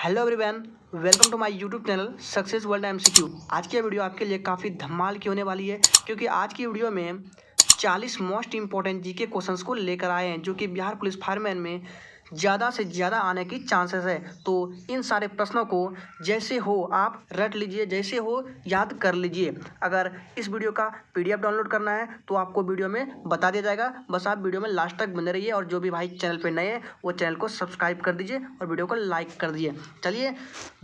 Hello everyone, welcome to my YouTube channel success world MCQ. आज की video आपके लिए काफ़ी धमाल की होने वाली है, क्योंकि आज की वीडियो में 40 मोस्ट इंपॉर्टेंट जीके क्वेश्चंस को लेकर आए हैं, जो कि बिहार पुलिस फायरमैन में ज़्यादा से ज़्यादा आने की चांसेस है। तो इन सारे प्रश्नों को जैसे हो आप रट लीजिए, जैसे हो याद कर लीजिए। अगर इस वीडियो का पीडीएफ डाउनलोड करना है तो आपको वीडियो में बता दिया जाएगा, बस आप वीडियो में लास्ट तक बने रहिए। और जो भी भाई चैनल पे नए हैं वो चैनल को सब्सक्राइब कर दीजिए और वीडियो को लाइक कर दीजिए। चलिए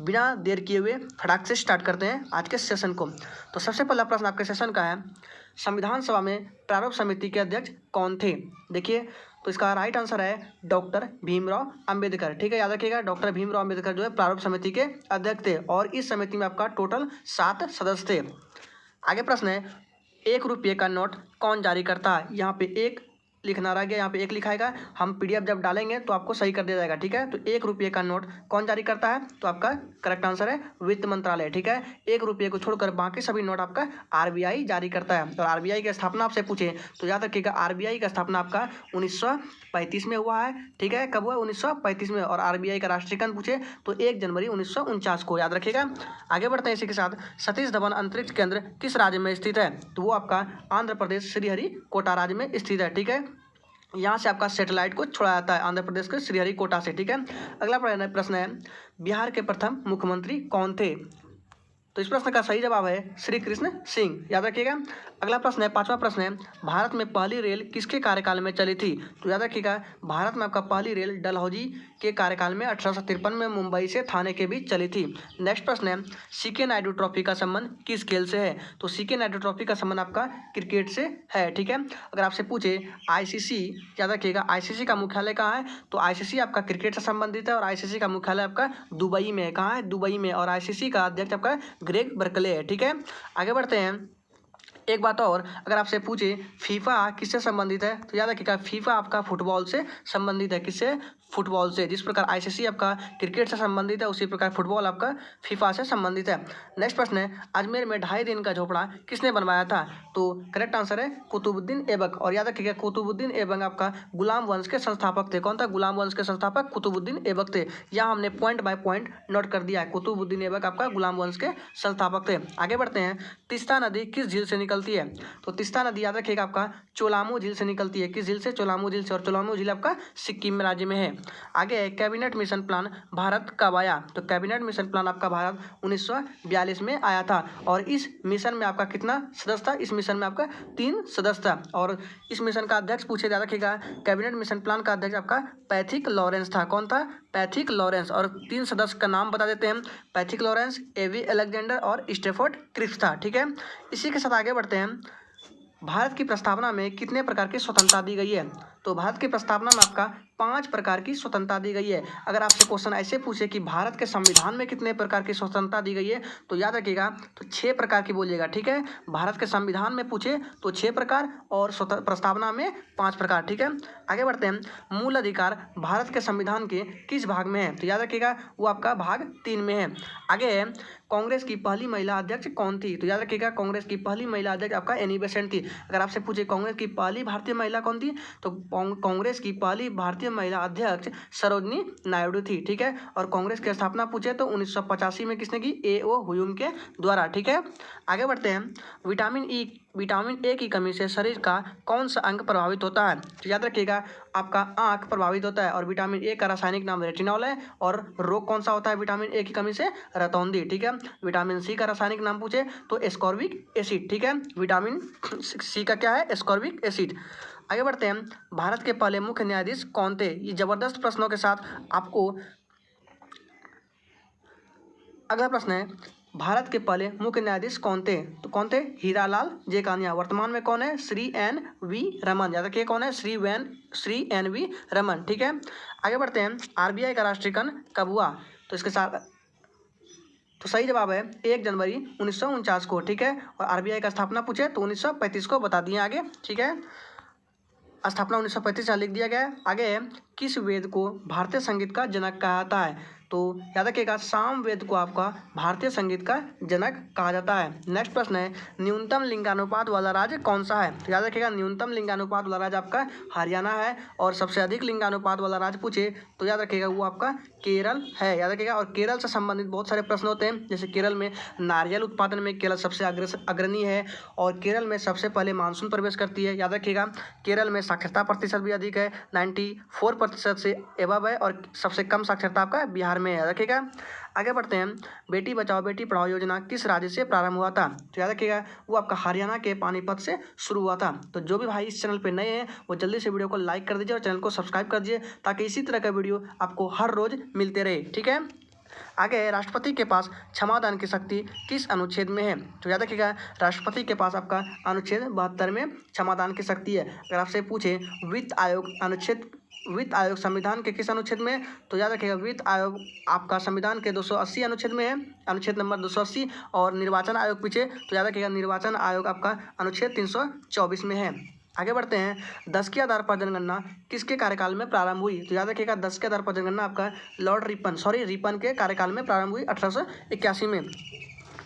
बिना देर किए हुए फटाक से स्टार्ट करते हैं आज के सेशन को। तो सबसे पहला प्रश्न आपके सेशन का है, संविधान सभा में प्रारूप समिति के अध्यक्ष कौन थे? देखिए, तो इसका राइट आंसर है डॉक्टर भीमराव अंबेडकर। ठीक है, याद रखिएगा, डॉक्टर भीमराव अंबेडकर जो है प्रारूप समिति के अध्यक्ष थे और इस समिति में आपका टोटल 7 सदस्य थे। आगे प्रश्न है, 1 रुपये का नोट कौन जारी करता है? यहाँ पे एक लिखना रह गया, यहाँ पे एक लिखाएगा, हम पीडीएफ जब डालेंगे तो आपको सही कर दिया जाएगा। ठीक है, तो 1 रुपये का नोट कौन जारी करता है? तो आपका करेक्ट आंसर है वित्त मंत्रालय। ठीक है, 1 रुपये को छोड़कर बाकी सभी नोट आपका आरबीआई जारी करता है। और आरबीआई की स्थापना आपसे पूछे तो याद रखिएगा, आरबीआई का स्थापना आपका 1935 में हुआ है। ठीक है, कब हुआ? 1935 में। और आरबीआई का राष्ट्रीयकरण पूछे तो 1 जनवरी 1949 को, याद रखिएगा। आगे बढ़ते हैं इसी के साथ, सतीश धवन अंतरिक्ष केंद्र किस राज्य में स्थित है? तो वो आपका आंध्र प्रदेश श्रीहरिकोटा राज्य में स्थित है। ठीक है, यहाँ से आपका सैटेलाइट को छोड़ा जाता है आंध्र प्रदेश के श्रीहरिकोटा से। ठीक है, अगला प्रश्न है, बिहार के प्रथम मुख्यमंत्री कौन थे? तो इस प्रश्न का सही जवाब है श्री कृष्ण सिंह, याद रखिएगा। अगला प्रश्न है, 5वां प्रश्न है, भारत में पहली रेल किसके कार्यकाल में चली थी? तो याद रखिएगा, भारत में आपका पहली रेल डलहौजी के कार्यकाल में 1853 में मुंबई से थाने के बीच चली थी। नेक्स्ट प्रश्न है, सीके नायडू ट्रॉफी का संबंध किस खेल से है? तो सीके नायडू ट्रॉफी का संबंध आपका क्रिकेट से है। ठीक है, अगर आपसे पूछे आईसीसी, याद रखिएगा आईसीसी का मुख्यालय कहाँ है? तो आईसीसी आपका क्रिकेट से संबंधित है और आईसीसी का मुख्यालय आपका दुबई में है। कहाँ है? दुबई में। और आईसीसी का अध्यक्ष आपका ग्रेग बर्कले है। ठीक है, आगे बढ़ते हैं। एक बात और, अगर आपसे पूछे फीफा किससे संबंधित है? तो याद रखिएगा, फीफा आपका फुटबॉल से संबंधित है। किससे? फुटबॉल से। जिस प्रकार आईसीसी आपका क्रिकेट से संबंधित है, उसी प्रकार फुटबॉल आपका फीफा से संबंधित है। नेक्स्ट प्रश्न है, अजमेर में 2.5 दिन का झोपड़ा किसने बनवाया था? तो करेक्ट आंसर है कुतुबुद्दीन ऐबक। और याद रखिएगा, कुतुबुद्दीन ऐबक आपका गुलाम वंश के संस्थापक थे। कौन था? गुलाम वंश के संस्थापक कुतुबुद्दीन ऐबक थे। यहाँ हमने पॉइंट बाय पॉइंट नोट कर दिया है, कुतुबुद्दीन ऐबक आपका गुलाम वंश के संस्थापक थे। आगे बढ़ते हैं, तीस्ता नदी किस झील से निकलती है? तो तीस्ता नदी याद रखिएगा आपका चोलामो झील से निकलती है। किस झील से? चोलामो झील से। और चोलामो झील आपका सिक्किम राज्य में है। आगे है, कैबिनेट मिशन प्लान भारत कब आया? तो कैबिनेट मिशन प्लान आपका भारत 1942 में आया था। और इस मिशन में आपका कितना सदस्य था? इस मिशन में आपका 3 सदस्य था। और इस मिशन का अध्यक्ष पूछे, याद रखिएगा, कैबिनेट मिशन प्लान का अध्यक्ष आपका पैथिक लॉरेंस था। कौन था? Pethick Lawrence. और 3 सदस्य का नाम बता देते हैं, पैथिक लॉरेंस, एवी अलेक्जेंडर और स्टेफोर्ड क्रिप्स था। ठीक है, इसी के साथ आगे बढ़ते हैं, भारत की प्रस्तावना में कितने प्रकार की स्वतंत्रता दी गई है? तो भारत की प्रस्तावना में आपका 5 प्रकार की स्वतंत्रता दी गई है। अगर आपसे क्वेश्चन ऐसे पूछे कि भारत के संविधान में कितने प्रकार की स्वतंत्रता दी गई है, तो याद रखिएगा, तो 6 प्रकार की बोलिएगा। ठीक है, भारत के संविधान में पूछे तो 6 प्रकार और प्रस्तावना में 5 प्रकार। ठीक है, आगे बढ़ते हैं, मूल अधिकार भारत के संविधान के किस भाग में है? तो याद रखिएगा, वो आपका भाग 3 में है। आगे है, कांग्रेस की पहली महिला अध्यक्ष कौन थी? तो याद रखिएगा, कांग्रेस की पहली महिला अध्यक्ष आपका एनी बेसेंट थी। अगर आपसे पूछे कांग्रेस की पहली भारतीय महिला कौन थी, तो कांग्रेस की पहली भारतीय महिला अध्यक्ष सरोजनी नायडू थी। ठीक है, और कांग्रेस की स्थापना पूछे तो 1985 में किसने की? ए.ओ. ह्यूम के द्वारा। ठीक है, आगे बढ़ते हैं, विटामिन ए की कमी से शरीर का कौन सा अंग प्रभावित होता है? तो याद रखिएगा, आपका आंख प्रभावित होता है। और विटामिन ए का रासायनिक नाम रेटिनॉल है। और रोग कौन सा होता है विटामिन ए की कमी से? रतौंधी। ठीक है, विटामिन सी का रासायनिक नाम पूछे तो एस्कॉर्बिक एसिड। ठीक है, विटामिन सी का क्या है? Ascorbic acid. आगे बढ़ते हैं, भारत के पहले मुख्य न्यायाधीश कौन थे? ये जबरदस्त प्रश्नों के साथ आपको अगला प्रश्न है, भारत के पहले मुख्य न्यायाधीश कौन थे? तो कौन थे? हीरालाल जेकानिया। वर्तमान में कौन है? Shri N V Raman. याद रखिए, कौन है? Shri N V Raman. ठीक है, आगे बढ़ते हैं, आरबीआई का राष्ट्रीयकरण कब हुआ? तो इसके साथ तो सही जवाब है 1 जनवरी 1949 को। ठीक है, और आरबीआई का स्थापना पूछे तो 1935 को बता दिए आगे। ठीक है, स्थापना 1935 लिख दिया गया है। आगे है, किस वेद को भारतीय संगीत का जनक कहा जाता है? तो याद रखिएगा सामवेद को आपका भारतीय संगीत का जनक कहा जाता है। नेक्स्ट प्रश्न है न्यूनतम लिंगानुपात वाला राज्य कौन सा है? तो याद रखिएगा न्यूनतम लिंगानुपात वाला राज्य आपका हरियाणा है, और सबसे अधिक लिंगानुपात वाला राज्य पूछे तो याद रखिएगा वो आपका केरल है। याद रखिएगा, और केरल से संबंधित बहुत सारे प्रश्न होते हैं, जैसे केरल में नारियल उत्पादन में केरल सबसे अग्रणी है, और केरल में सबसे पहले मानसून प्रवेश करती है। याद रखिएगा केरल में साक्षरता प्रतिशत भी अधिक है, 94% से एबव है, और सबसे कम साक्षरता आपका बिहार में है। रखिएगा, आगे बढ़ते हैं। बेटी बचाओ बेटी पढ़ाओ योजना किस राज्य से प्रारंभ हुआ था? तो याद रखिएगा वो आपका हरियाणा के पानीपत से शुरू हुआ था। तो जो भी भाई इस चैनल पे नए हैं वो जल्दी से वीडियो को लाइक कर दीजिए और चैनल को सब्सक्राइब कर दीजिए, ताकि इसी तरह का वीडियो आपको हर रोज मिलते रहे। ठीक है, आगे राष्ट्रपति के पास क्षमादान की शक्ति किस अनुच्छेद में है? तो याद रखिएगा राष्ट्रपति के पास आपका अनुच्छेद 72 में क्षमादान की शक्ति है। अगर आपसे पूछे वित्त आयोग संविधान के किस अनुच्छेद में? तो याद रखिएगा वित्त आयोग आपका संविधान के 280 अनुच्छेद में है, अनुच्छेद नंबर 280। और निर्वाचन आयोग पूछे तो याद रखिएगा निर्वाचन आयोग आपका अनुच्छेद 324 में है। आगे बढ़ते हैं। 10 के आधार पर जनगणना किसके कार्यकाल में प्रारंभ हुई? तो याद रखिएगा 10 के आधार पर जनगणना आपका लॉर्ड रिपन के कार्यकाल में प्रारंभ हुई 1881 में।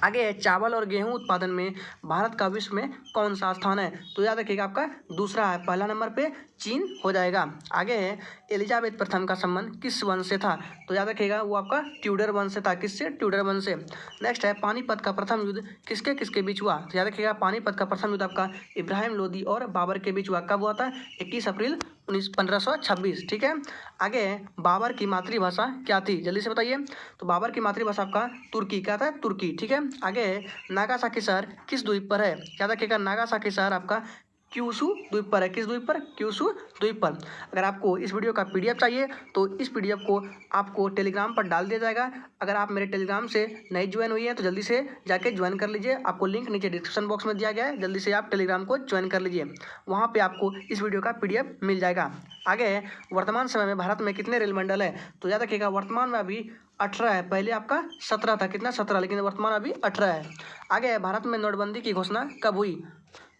आगे है चावल और गेहूं उत्पादन में भारत का विश्व में कौन सा स्थान है? तो याद रखिएगा आपका दूसरा है, पहला नंबर पे चीन हो जाएगा। आगे है एलिजाबेथ प्रथम का संबंध किस वंश से था? तो याद रखिएगा वो आपका ट्यूडर वंश से था। किससे? ट्यूडर वंश से। नेक्स्ट है पानीपत का प्रथम युद्ध किसके किसके बीच हुआ? तो याद रखिएगा पानीपत का प्रथम युद्ध आपका इब्राहिम लोदी और बाबर के बीच हुआ। कब हुआ था? 21 अप्रैल 1526। ठीक है, आगे बाबर की मातृभाषा क्या थी? जल्दी से बताइए। तो बाबर की मातृभाषा आपका तुर्की क्या था? तुर्की। ठीक है, आगे नागासाकी शहर किस द्वीप पर है? याद रखिएगा नागासाकी शहर आपका क्यूशू द्वीप पर है। किस द्वीप पर? क्यूशू द्वीप पर। अगर आपको इस वीडियो का पीडीएफ चाहिए तो इस पीडीएफ को आपको टेलीग्राम पर डाल दिया जाएगा। अगर आप मेरे टेलीग्राम से नई ज्वाइन हुई हैं तो जल्दी से जाके ज्वाइन कर लीजिए। आपको लिंक नीचे डिस्क्रिप्शन बॉक्स में दिया गया है, जल्दी से आप टेलीग्राम को ज्वाइन कर लीजिए, वहाँ पे आपको इस वीडियो का पीडीएफ मिल जाएगा। आगे वर्तमान समय में भारत में कितने रेल मंडल है? तो याद रखिएगा वर्तमान में अभी 18 है, पहले आपका 17 था। कितना? 17, लेकिन वर्तमान अभी 18 है। आगे भारत में नोटबंदी की घोषणा कब हुई?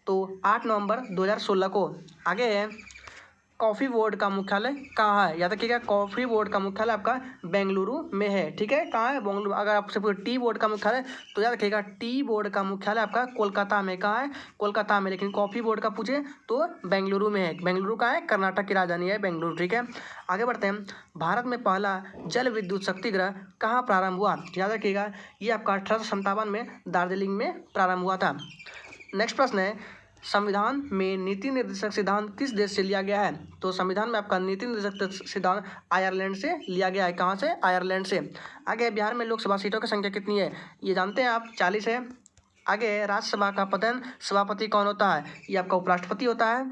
तो 8 नवंबर 2016 को। आगे है कॉफ़ी बोर्ड का मुख्यालय कहाँ है? याद रखिएगा कॉफ़ी बोर्ड का मुख्यालय आपका बेंगलुरु में है। ठीक है, कहाँ है? बेंगलुरु। अगर आपसे पूछे टी बोर्ड का मुख्यालय तो याद रखिएगा टी बोर्ड का मुख्यालय आपका कोलकाता में। कहाँ है? कोलकाता में। लेकिन कॉफ़ी बोर्ड का पूछे तो बेंगलुरु में है। बेंगलुरु कहाँ है? कर्नाटक की राजधानी है बेंगलुरु। ठीक है, आगे बढ़ते हैं। भारत में पहला जल विद्युत शक्ति ग्रह कहाँ प्रारंभ हुआ? याद रखिएगा ये आपका 1857 में दार्जिलिंग में प्रारंभ हुआ था। नेक्स्ट प्रश्न है संविधान में नीति निर्देशक सिद्धांत किस देश से लिया गया है? तो संविधान में आपका नीति निर्देशक सिद्धांत आयरलैंड से लिया गया है। कहाँ से? आयरलैंड से। आगे बिहार में लोकसभा सीटों की संख्या कितनी है? ये जानते हैं आप, 40 है। आगे राज्यसभा का प्रधान सभापति कौन होता है? ये आपका उपराष्ट्रपति होता है।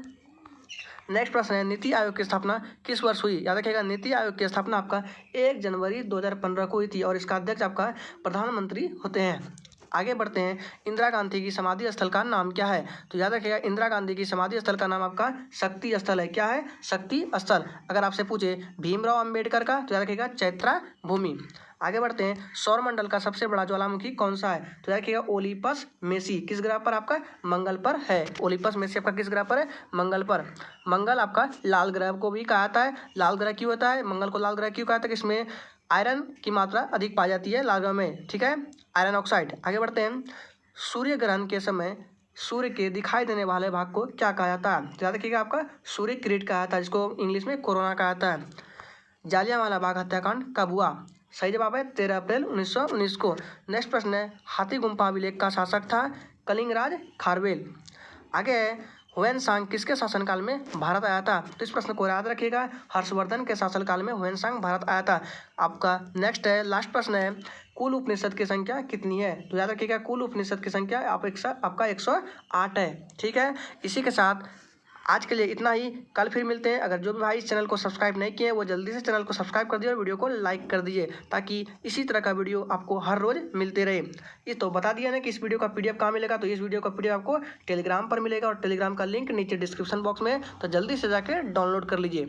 नेक्स्ट प्रश्न है नीति आयोग की स्थापना किस वर्ष हुई? याद रखिएगा नीति आयोग की स्थापना आपका 1 जनवरी 2015 को हुई थी, और इसका अध्यक्ष आपका प्रधानमंत्री होते हैं। आगे बढ़ते हैं। इंदिरा गांधी की समाधि स्थल का नाम क्या है? तो याद रखिएगा इंदिरा गांधी की समाधि स्थल का नाम आपका शक्ति स्थल है। क्या है? शक्ति स्थल। अगर आपसे पूछे भीमराव अंबेडकर का तो याद रखिएगा चैत्रा भूमि। आगे बढ़ते हैं। सौरमंडल का सबसे बड़ा ज्वालामुखी कौन सा है? तो याद रखिएगा ओलिपस मेसी। किस ग्रह पर? आपका मंगल पर है। ओलिपस मेसी आपका किस ग्रह पर है? मंगल पर। मंगल आपका लाल ग्रह को भी कहा जाता है। लाल ग्रह क्यों होता है? मंगल को लाल ग्रह क्यों कहा जाता है? इसमें आयरन की मात्रा अधिक पाई जाती है लाल ग्रह में। ठीक है, आयरन ऑक्साइड। आगे बढ़ते हैं। सूर्य ग्रहण के समय सूर्य के दिखाई देने वाले भाग को क्या कहा जाता है? तो याद रखिएगा आपका सूर्य किरीट कहा जाता है, जिसको इंग्लिश में कोरोना कहा जाता है। जालियांवाला बाग हत्याकांड कब हुआ? सही जवाब है 13 अप्रैल 1919 को। नेक्स्ट प्रश्न है हाथी गुम्फा अभिलेख का शासक था? कलिंगराज खारवेल। आगे हुएनसांग किसके शासनकाल में भारत आया था? तो इस प्रश्न को याद रखिएगा हर्षवर्धन के शासनकाल में हुएनसांग भारत आया था। आपका नेक्स्ट है लास्ट प्रश्न है कुल उपनिषद की संख्या कितनी है? तो याद रखिएगा कुल उपनिषद की संख्या आपका 108 है। ठीक है, इसी के साथ आज के लिए इतना ही। कल फिर मिलते हैं। अगर जो भी भाई इस चैनल को सब्सक्राइब नहीं किए वो जल्दी से चैनल को सब्सक्राइब कर दिए और वीडियो को लाइक कर दीजिए, ताकि इसी तरह का वीडियो आपको हर रोज मिलते रहे। ये तो बता दिया ना कि इस वीडियो का पीडीएफ कहाँ मिलेगा? तो इस वीडियो का पीडीएफ आपको टेलीग्राम पर मिलेगा, और टेलीग्राम का लिंक नीचे डिस्क्रिप्शन बॉक्स में है, तो जल्दी से जाकर डाउनलोड कर लीजिए।